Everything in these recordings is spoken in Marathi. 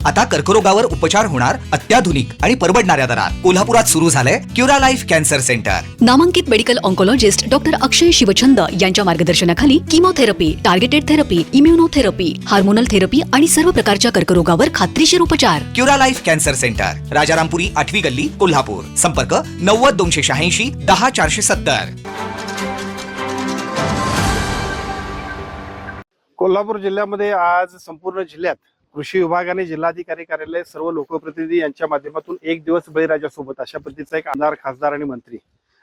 आता कर्करोगावर उपचार होणार अत्याधुनिक आणि परवडणाऱ्या दरात. कोल्हापुरात सुरू झालंय क्युरा लाईफ कॅन्सर सेंटर. नामांकित medical oncologist doctor Akshay Shivchand यांच्या मार्गदर्शनाखाली chemotherapy, targeted therapy, immunotherapy, hormonal therapy आणि सर्व प्रकारच्या कर्करोगावर खात्रीशीर उपचार. Cura life cancer centre, Rajarampuri 8वी गल्ली, कोल्हापूर. संपर्क 90 286 10 470. कोल्हापूर जिल्ह्यामध्ये आज संपूर्ण जिल्ह्यात कृषी विभागाने जिल्हाधिकारी कार्यालय, सर्व लोकप्रतिनिधी यांच्या माध्यमातून एक दिवस बळीराजासोबत अशा पद्धतीचा एक आमदार, खासदार आणि मंत्री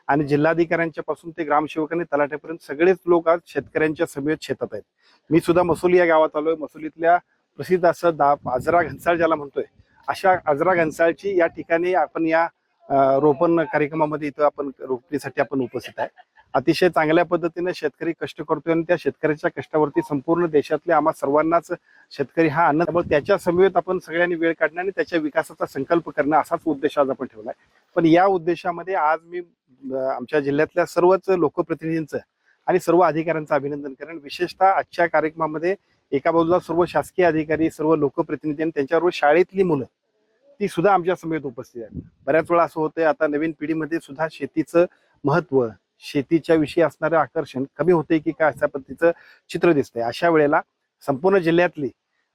आणि जिल्हाधिकाऱ्यांच्या पासून ते ग्रामसेवक आणि तलाठ्यापर्यंत सगळेच लोक आज शेतकऱ्यांच्या समेत शेतात आहेत. मी सुद्धा मसोली या गावात आलोय. मसोलीतल्या प्रसिद्ध असं आजरा घनसाळ ज्याला म्हणतोय, अशा आजरा घनसाळची या ठिकाणी आपण या रोपण कार्यक्रमामध्ये इथं आपण रोपणीसाठी आपण उपस्थित आहे. अतिशय चांगल्या पद्धतीने शेतकरी कष्ट करतोय आणि त्या शेतकऱ्याच्या कष्टावरती संपूर्ण देशातल्या आम्हा सर्वांनाच शेतकरी हा अन्न, त्यामुळे त्याच्या समवेत आपण सगळ्यांनी वेळ काढणं आणि त्याच्या विकासाचा संकल्प करणं असाच उद्देश आज आपण ठेवलाय. पण या उद्देशामध्ये आज मी आमच्या जिल्ह्यातल्या सर्वच लोकप्रतिनिधींचं आणि सर्व अधिकाऱ्यांचं अभिनंदन करेन. विशेषतः आजच्या कार्यक्रमामध्ये एका बाजूला सर्व शासकीय अधिकारी, सर्व लोकप्रतिनिधी आणि त्यांच्याबरोबर शाळेतली मुलं ती सुद्धा आमच्या समेत उपस्थित आहेत. बऱ्याच वेळा असं होतंय, आता नवीन पिढीमध्ये सुद्धा शेतीचं महत्व, शेतीच्या विषयी असणारं आकर्षण कमी होते की काय अशा पद्धतीचं चित्र दिसतंय. अशा वेळेला संपूर्ण जिल्ह्यातली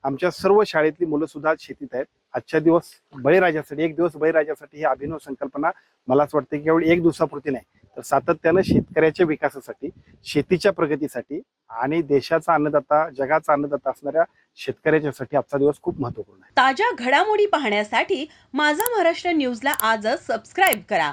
आमच्या सर्व शाळेतली मुलं सुद्धा शेतीत आहेत. आजच्या दिवस बळीराजासाठी, एक दिवस बळीराजासाठी ही अभिनव संकल्पना मला असं वाटतं की केवळ एक दिवसापुरती नाही, तर सातत्यानं शेतकऱ्याच्या विकासासाठी, शेतीच्या प्रगतीसाठी आणि देशाचा अन्नदाता, जगाचा अन्नदाता असणाऱ्या शेतकऱ्याच्यासाठी आजचा दिवस खूप महत्वपूर्ण आहे. ताज्या घडामोडी पाहण्यासाठी माझा महाराष्ट्र न्यूजला आजच सबस्क्राईब करा.